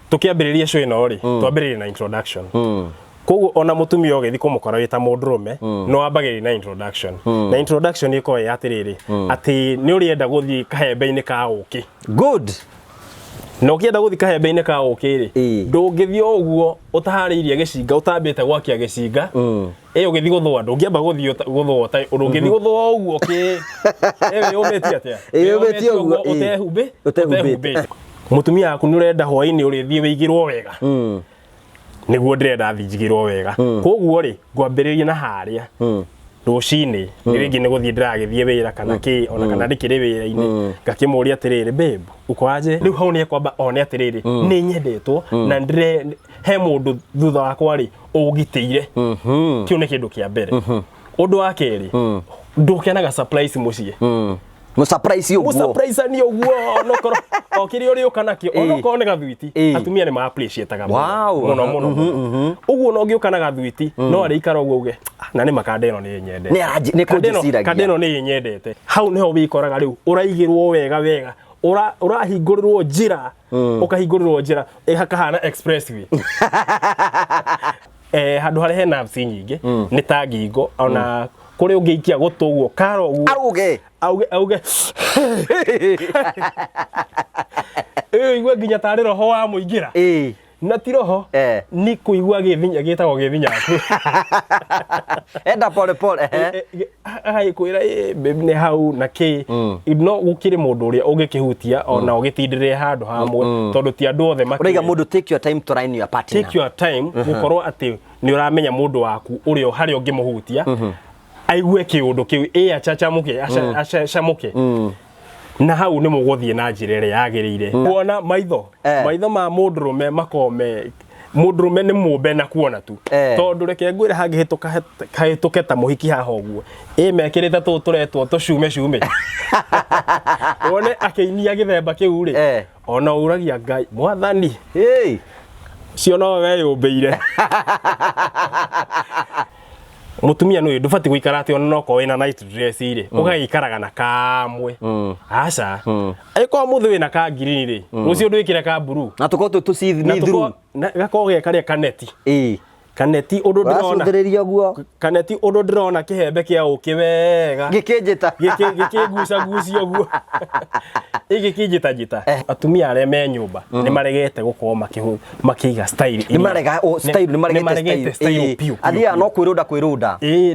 tukiambiriria show ino ri twambiririe na introduction koguo ona mutumia ogethi kumukora wita mundurume no ambagiri na introduction na introduction iko ya atiriri ati ni urienda guthii kahembe-ini ka uki good no kienda guthii kahembe-ini ka uki ri ndungithii uguo utahariirie gicinga utambite gwakia gicinga ugithi guthwa ndungiamba guthii guthwa ndungithi guthwa uguo ki umeti atia umeti uguo utehumbi mutumia aku ni urenda hwaini urithii wigirwo wega niguo ndirenda thinjigirwo wega koguo ri ngwambiriria na haria rucini ringi ni guthii ndiragithie wira kana ki ona kana ndikiri wira-ini ngakimuria atiriri babe ukwaje riu hau ni kwamba one atiriri ni nyendetwo na ndire he mundu thutha wakwa ri ugitire kiu ni kindu kia mbere undu wa keri ndukenaga surprise mucie mu surprise uguo mu surprise ni uguo nokoro okiri uri ukana ki onoko ne gathwiti atumia ni ma appreciate ga muno uguo no ngiukana gathwiti no ari ikara uguo uge na ni makandeno ni nyende ni kujiciragia kandeno ni nyendete hau niho wikoraga riu uraigirwo wega urahingũrĩrwo njira ukahingũrĩrwo njira hakahana expressway handu hare hena apps nyingi ni ta ngingo ona kuri ungiikia gutuguo karo uguo auge igwe nginya tari roho wa muingira na ti roho ni kuigua githinya gitagwo githinya enda pole pole ai kwira baby ne hau na ki no gukire mundu uria ungikihutia ona ugitindire handu hamwe tondu ti andu othe makiriga mundu take your time to line your partner take your time gukorwo ati ni uramenya mundu waku urio hari ungimuhutia aigue kiundu kiu achachamuke achachamuke na hau ni muguthie na njirere yagirire kuona maitho ma mundurume makome mundurume ni mumbe na kuona tu tondu reke ngwire hangihituke ta muhiki haha uguo mekirite turetwo tucume one akeinia githemba kiu ri ona uragia Ngai mwathani cio no we yumbeire mutumia no ndubati guikara ati ona noko wina night dress ire ugaikaraga na kamwe aca aiko muthu wina ka green ri ucio ndwikire ka blue na tuko tucithi through gakoge karia kaneti kaneti undu ndirona kaneti undu ndirona kihembe kia uki wega gikinjita gikiguca gucio guo igikijita jita atumia are me nyumba ni maregete gukorwo makiga style ni marega style ni maregete style piu athia no kwirunda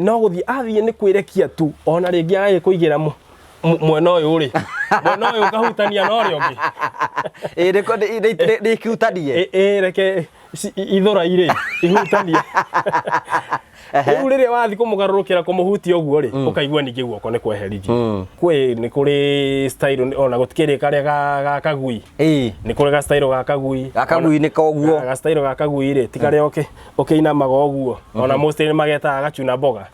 no guthii athie ni kwirekia tu ona ringi age kuigira mwena uyu ri mwena uyu kahutania no ri ungi reko rikutanie reke ithora ire ihutanie uriria wathi kumugarurukira kumuhutia uguo ri ukaigua ningi guoko ni kweherithio kwi ni kuri style ona gutikiri karia ga kagui ni kuri ga style ga kagui ni koguo ga style ga kagui ri tikare okeina mago uguo ona mostly mageta gachuna mboga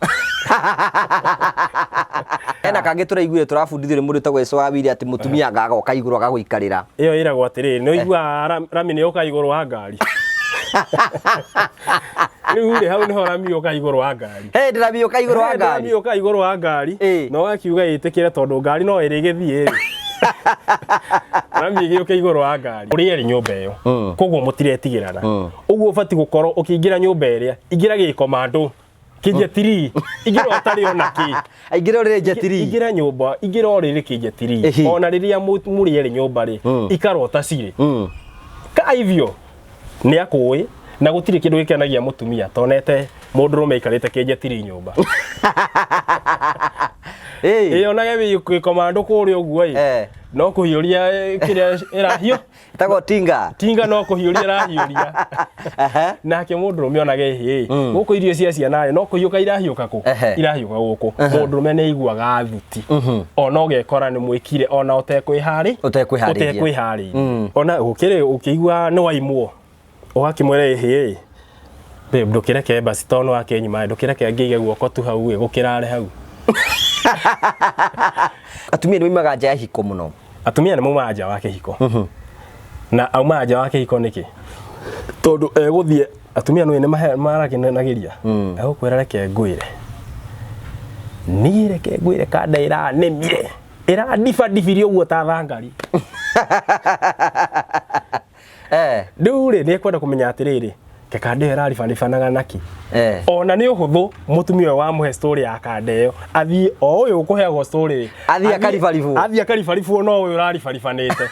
ena kange turaiguire turabundithio mundu tagwe swabiri ati mutumia agagoka iguru agaguikarira iyo iragwo atiriri no igua rami ni uka iguru wa ngari riu ri hau niho rami uka iguru wa ngari ndirami uka iguru wa ngari rami uka iguru wa ngari no akiuga itikire tondu ngari no irigithie ri rami uka iguru wa ngari uri eri nyumba iyo koguo mutiretigirana uguo bati gukorwo ukiingira nyumba iria ingira gikomando kinjetiri igira atari ona ki igira uri jetiri igira nyumba igira uri kinjetiri ona riria muri eri nyumba ri ikarota ciri ka ivyo ni akui na gutiri kindu gikenagia mutumia tonete mundurume ikarite kinjetiri nyumba ona gebi komando kuri uguo no kuhiuria kiria irahio tago tinga no kuhiuria irahiuria nake mundurume ona gehi guku irio cia ciana no kuhiuka irahiuka guku mundurume ni iguaga thuti ona ugekora ni mwikire ona utekwihari ona ukire ukigua ni waimwo ugakimwere hi babe ndukireke basi tono wake nyima ndukireke ngige guoko tu hau gukirare hau atumia ni maimaga nja ya Ihiko muno atumia ni maumaga nja wa kihiko na aumaga nja wa kihiko niki tondu guthie atumia no ni marakenagiria egukwira reke ngwire ni reke ngwire kada ira nemie ira difa difirio uo ta thangari riu ri ni kwenda kumenya atiriri kekande yo raribanaga naki ona ni uhuthu mutumia wa muhe story ya kande yo athii o uyu ukuheagwo story athii akaribaribu no uyu raribaribanite